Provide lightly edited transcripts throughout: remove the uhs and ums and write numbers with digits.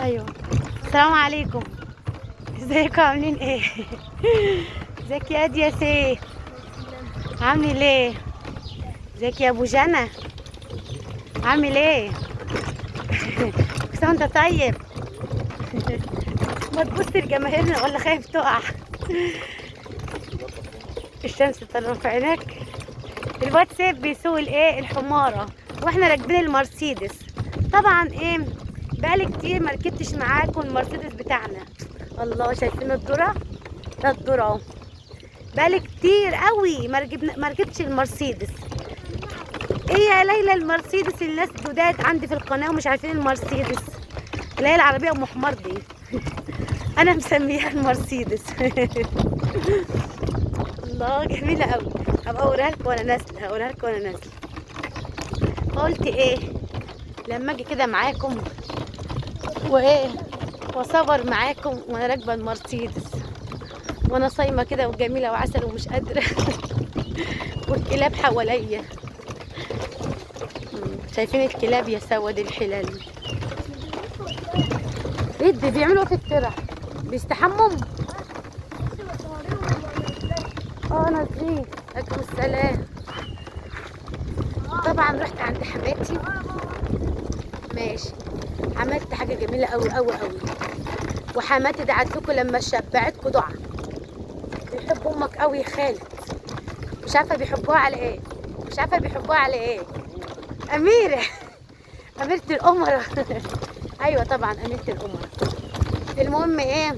ايوه. السلام عليكم. ازيكم عاملين ايه؟ ازيك يا ادي يا سي؟ عامل ايه؟ ازيك يا ابو جنى؟ عامل ايه؟ كل سنه وانت طيب. ما تبص لجماهيرنا ولا خايف تقع؟ الشمس طالعه في عينك. الواتساب بيسوق الايه الحماره واحنا راكبين المرسيدس. طبعا ايه، بقالي كتير ما ركبتش معاكم المرسيدس بتاعنا. الله، شايفين الذره؟ ده الذره اهو. بقالي كتير قوي ما ركبتش المرسيدس. ايه يا ليلى المرسيدس؟ الناس جداد عندي في القناه ومش عارفين المرسيدس اللي هي العربيه ام حمار دي. انا مسميها المرسيدس. الله جميله قوي. هبقى اوريها لكم وانا نازله، هوريها لكم وانا نازله. فقلت ايه لما اجي كده معاكم وايه واصور معاكم وانا راكبه المرسيدس وانا صايمه كده وجميله وعسل ومش قادره. والكلاب حواليا. شايفين الكلاب يا سود الحلال؟ ايه ده بيعملوا في الترع؟ بيستحموا؟ نازلين. عليكم السلام. طبعا رحت عند حماتي. ماشي. عملت حاجه جميله قوي قوي قوي. وحماتي دعت لكم لما شبعتكم دعاء. بيحبوا امك قوي يا خالد. مش عارفه بيحبوها على ايه. مش عارفه بيحبوها على ايه. اميره. اميره الامراء. ايوه طبعا اميره الامراء. المهم ايه،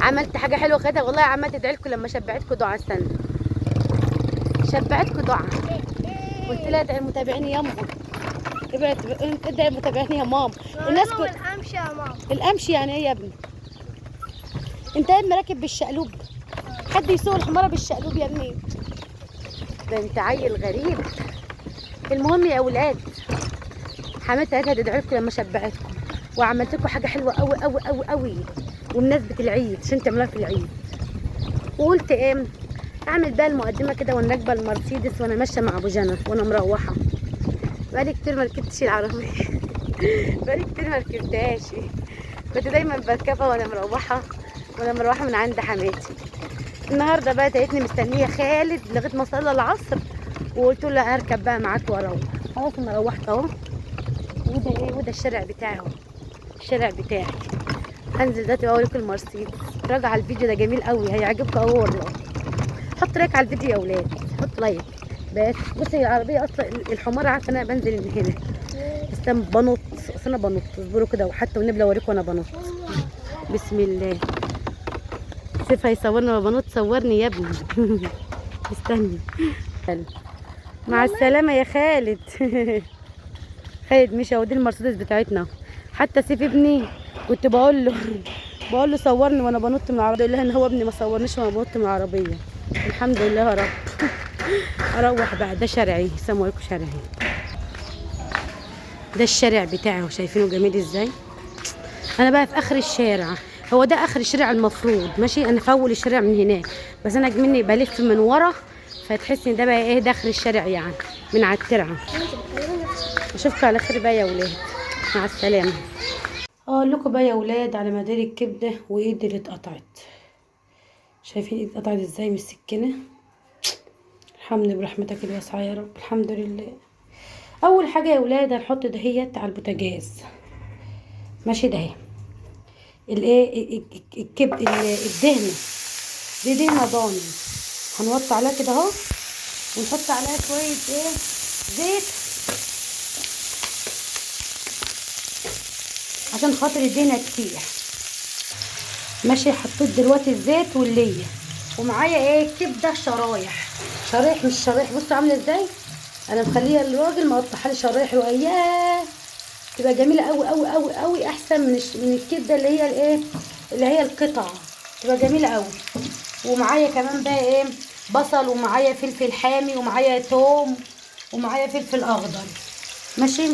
عملت حاجه حلوه كده والله. عملت ادعي لكم لما شبعتكم دعاء. استنى. شبعتكم دعاء. قلت لها ادعي المتابعين ياما. ادعي المتابعين يا ماما. الناس الامشي يا ماما. الامشي يعني ايه يا ابني؟ انت يا ابني راكب بالشقلوب؟ حد يسوق الحماره بالشقلوب يا ابني؟ ده انت عيل غريب. المهم يا اولاد، حماتي قالت هتدعي لكم لما شبعتكم، وعملت لكم حاجه حلوه قوي قوي قوي قوي وبمناسبه العيد عشان تعملوها في العيد. وقلت ايه، اعمل بقى المقدمه كده وانا راكبه المرسيدس وانا ماشيه مع ابو جنى وانا مروحه. بقالي كتير ما ركبتش العربيه. بقالي كتير ما ركبتهاش. كنت دايما بركبها وانا مروحه من عند حماتي. النهارده بقى لقيتني مستنيه خالد لغايه ما صلى العصر، وقلت له هركب بقى معاك واروح. خلاص انا روحت اهو. وده ايه، وده الشارع بتاعي اهو. الشارع بتاعي. هنزل دلوقتي واوريكم المرسيدس. راجع الفيديو ده جميل قوي، هيعجبكم قوي والله. حط لايك على الفيديو يا اولاد، حط لايك. بس بصي العربيه اصلا الحمار عارفه انا بنزل من هنا. استنى بنط. اصل انا بنط، اصبروا كده وحتى والنبي اوريكم وانا بنط. بسم الله. سيف هيصورني وانا بنط. صورني يا ابني. استني. مع السلامه يا خالد. خالد مشى. ودي المرسيدس بتاعتنا. حتى سيف ابني كنت بقول له صورني وانا بنط من العربيه. يقول لها ان هو ابني ما صورنيش وانا بنط من العربيه. الحمد لله يا رب. اروح بقى. ده شارعي. السلام عليكم. شارعي. ده الشارع بتاعي وشايفينه جميل ازاي. انا بقى في اخر الشارع. هو ده اخر الشارع المفروض ماشي. انا في اول الشارع من هناك، بس انا مني بلف من ورا، فتحس ان ده بقى ايه داخل الشارع يعني من على الترعه. اشوفكم على خير بقى يا ولاد. مع السلامه. اقول لكم بقى يا ولاد على مدار الكبده وايدي اللي اتقطعت. شايفين ايدي اتقطعت ازاي من السكينه؟ الحمد برحمتك الواسعه يا رب. الحمد لله. اول حاجه يا ولاد هنحط دهيت على البوتاجاز. ماشي ده الايه الكبد الدهنه دي دهنه ضاني. هنوطي عليها كده اهو ونحط عليها شويه ايه زيت عشان خاطر الدهنه تسيح. ماشي. حطيت دلوقتي الزيت والليه ومعايا ايه كبده شرايح. شرايح مش شرايح. بصوا عامله ازاي. انا مخليها الراجل مقطعها لي شرايح وياه تبقى جميله قوي قوي قوي قوي. احسن من الكبده اللي هي الايه اللي هي القطع. تبقى جميله قوي. ومعايا كمان بقى ايه بصل ومعايا فلفل حامي ومعايا توم ومعايا فلفل اخضر. ماشي.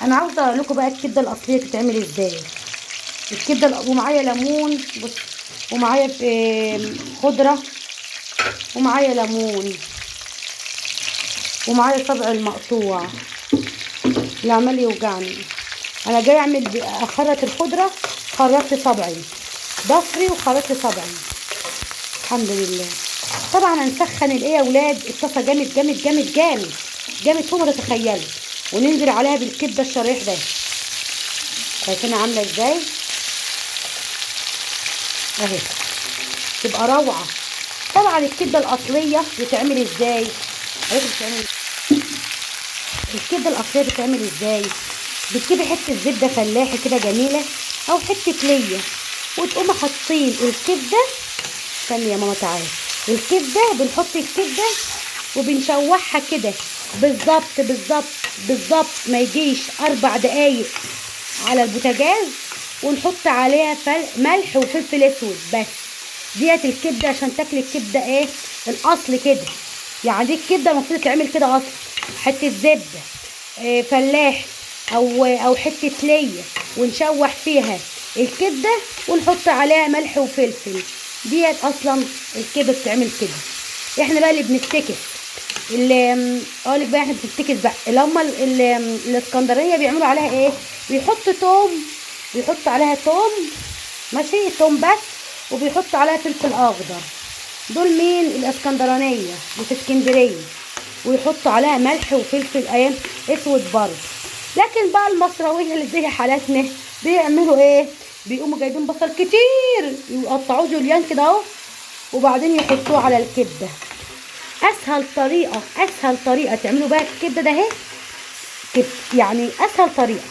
انا عاوزه اقول لكم بقى الكبده الاصليه بتتعمل ازاي. الكبده ومعايا ليمون. بص. ومعايا خضره ومعايا ليمون ومعايا صبع المقطوع اللي عمال يوجعني. انا جاي اعمل اخرط الخضره، خرطت صبعي ضفري وخرطت صبعي الحمد لله. طبعا هنسخن الايه يا ولاد الطاسه جامد جامد جامد جامد جامد فوق ما تتخيلوا، وننزل عليها بالكبده الشرايح ده. شايفينها عامله ازاي اهي، تبقى روعه. طبعا الكبده الاصليه بتتعمل ازاي؟ الكبده الاصليه بتتعمل ازاي؟ بتجيبي حته زبده فلاحي كده جميله او حته ليا، وتقومي حاطين الكبده. استني يا ماما تعالي. الكبده بنحط الكبده وبنشوحها كده بالظبط بالظبط بالظبط، ما يجيش 4 دقايق على البوتاجاز، ونحط عليها ملح وفلفل اسود بس. ديت الكبده عشان تاكلي الكبده ايه الاصل كده. يعني دي الكبده المفروض تتعمل كده اصلا، حته زبده فلاح او حته ليا، ونشوح فيها الكبده ونحط عليها ملح وفلفل. ديت اصلا الكبده بتتعمل كده. احنا بقى اللي بنفتكس، اللي اقول لك بقى احنا بنفتكس بقى اللي هم الاسكندريه بيعملوا عليها ايه؟ بيحطوا توم، بيحطوا عليها توم ماشي، توم بس، وبيحطوا عليها فلفل اخضر. دول مين؟ الاسكندرانيه اللي في اسكندريه. ويحطوا عليها ملح وفلفل اسود برضه. لكن بقى المصراويه اللي زي حالاتنا بيعملوا ايه؟ بيقوموا جايبين بصل كتير يقطعوه جوليان كده اهو، وبعدين يحطوه على الكبده. اسهل طريقه، اسهل طريقه تعملوا بقى الكبده ده اهي، يعني اسهل طريقه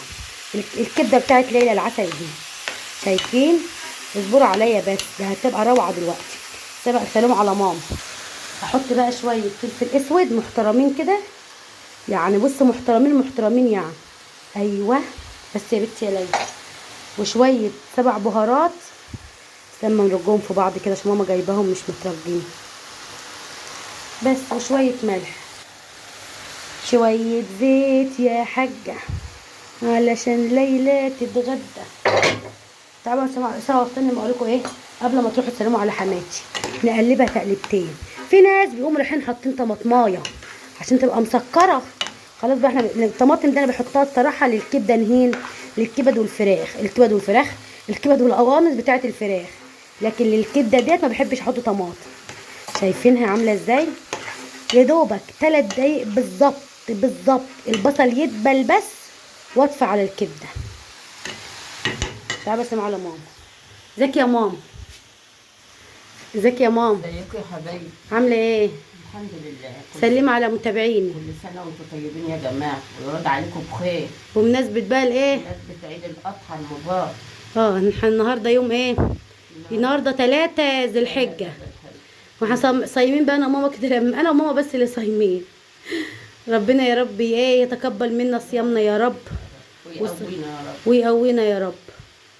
الكبده بتاعت ليلى العسل دي. شايفين؟ اصبروا عليا بس، ده هتبقى روعه دلوقتي. سبق سلام على ماما. هحط بقى شويه فلفل اسود محترمين كده، يعني بص محترمين محترمين يعني. ايوه بس يا بنتي يا ليلى. وشويه 7 بهارات، لما نرجهم في بعض كده عشان ماما جايباهم مش مترجين بس. وشويه ملح، شويه زيت يا حاجه علشان ليلى تتغدى. تعالوا سوا استنى ما اقولكوا ايه قبل ما تروحوا تسلموا على حماتي. نقلبها تقلبتين. في ناس بيقوموا رايحين حاطين طماطمايه عشان تبقى مسكره. خلاص بقى احنا الطماطم ده انا بحطها الصراحه للكبده نهين، للكبد والفراخ، الكبد والقوانص بتاعه الفراخ. لكن للكبده ديت ما بحبش احط طماطم. شايفينها عامله ازاي؟ يا دوبك 3 دقايق بالظبط بالظبط البصل يدبل بس، واطفي على الكبده. تعالى بس على ماما. ازيك يا ماما؟ ازيك يا ماما؟ ازيك يا حبايبي؟ عامله ايه؟ الحمد لله. سلمي على متابعيني. كل سنه وانتم طيبين يا جماعه، ويرد عليكم بخير. بمناسبه بقى الايه؟ بمناسبه عيد الاضحى المبارك. احنا النهارده يوم ايه؟ النهارده 3 ذي الحجه، واحنا صايمين بقى انا وماما كده، انا وماما بس اللي صايمين. ربنا يا رب ايه يتقبل منا صيامنا يا رب، ويقوينا يا رب، ويقوينا يا رب،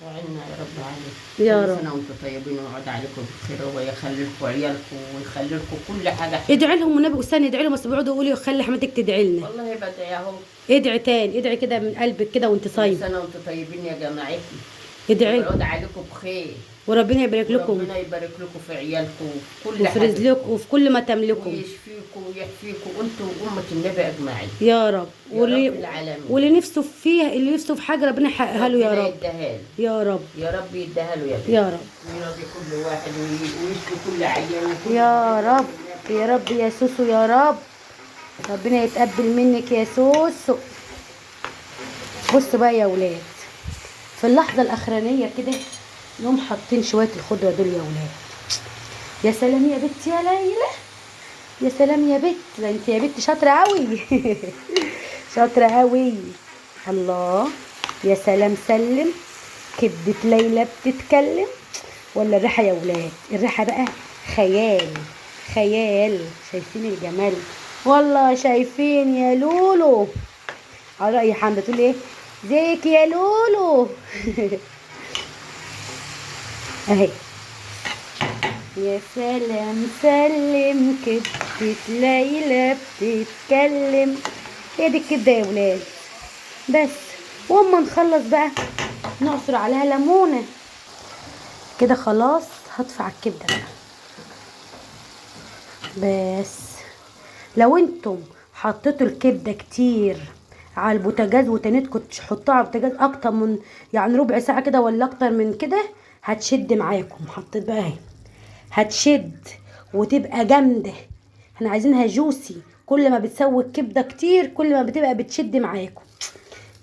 وعنا يا رب عليك يا كل رب. سنه وانتم طيبين، ويعود عليكم بخير، ويخلي لكم عيالكم ويخلي لكم كل حاجه حلوه. ادعي لهم والنبي استني، ادعي لهم بس بيقعدوا يقولوا خلي حماتك تدعي لنا. والله بدعي اهو. ادعي تاني، ادعي كده من قلبك كده وانت صايم. كل سنه وانتم طيبين يا جماعتي. ادعي ويعود عليكم بخير، وربنا يبارك لكم، وربنا يبارك لكم في عيالكم وفي كل وفي حاجه، رزقكم وفي كل ما تملكوا، ويشفيكم ويحفيكم انتم وامه النبي اجمعين يا رب. يا رب العالمين. واللي نفسه فيها، اللي نفسه في حاجه ربنا يحققها له يا رب، يا رب، يا رب يديها له يا بنت، يا رب، ويرضي كل واحد ويشفي كل عيان يا رب، يا رب يا سوسو يا رب. ربنا يتقبل منك يا سوسو. بصوا بقى يا ولاد، في اللحظه الاخرانيه كده نقوم حاطين شويه الخضره دول يا ولاد. يا سلام يا بنت يا ليلى، يا سلام يا بنت، ده انت يا بنت شاطره قوي. شاطره قوي. الله يا سلام. سلم كبده ليلى بتتكلم ولا الريحه يا ولاد؟ الريحه بقى خيال خيال. شايفين الجمال؟ والله شايفين يا لولو؟ على رأي حمدة تقول ايه؟ زيك يا لولو. اهي. يا سلام سلم كبدة ليلى بتتكلم. هي دي الكبدة يا ولاد بس. واما نخلص بقى نعصر عليها ليمونة كده. خلاص هطفي على الكبدة بقى بس. لو انتم حطيتوا الكبدة كتير على البوتاجاز وتنتكم تحطوها على البوتاجاز اكتر من يعني ربع ساعه كده ولا اكتر من كده، هتشد معاكم. حطيت بقى اهي، هتشد وتبقى جامده. احنا عايزينها جوسي، كل ما بتسوي الكبده كتير كل ما بتبقى بتشد معاكم.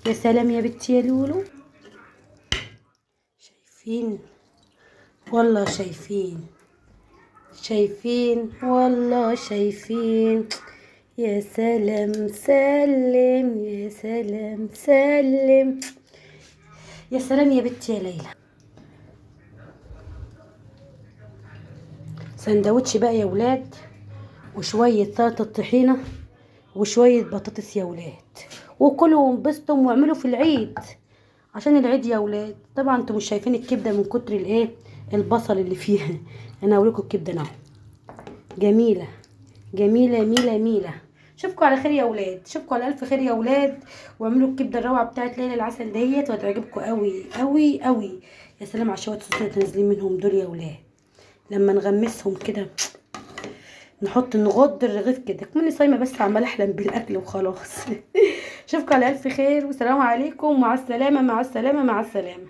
يا سلام يا بنتي يا لولو، شايفين والله شايفين، شايفين والله شايفين. يا سلام سلم، يا سلام سلم، يا سلام يا بنتي يا ليلى. سندوتش بقى يا ولاد، وشوية سلطة طحينة وشوية بطاطس يا ولاد، وكلوا وانبسطوا واعملوا في العيد عشان العيد يا ولاد. طبعا انتوا مش شايفين الكبده من كتر الايه البصل اللي فيها. انا هوريكم الكبده اهو، جميله جميله ميله ميله. اشوفكم على خير يا ولاد، اشوفكم على الف خير يا ولاد، واعملوا الكبده الروعه بتاعت ليلى العسل ديت وهتعجبكم قوي قوي قوي. يا سلام على شويه الصوص اللي نازلين منهم دول يا ولاد، لما نغمسهم كده نحط نغض الرغيف كده. كمني صايمه بس عماله احلم بالاكل وخلاص. اشوفكم على الف خير والسلام عليكم، مع السلامه مع السلامه مع السلامه.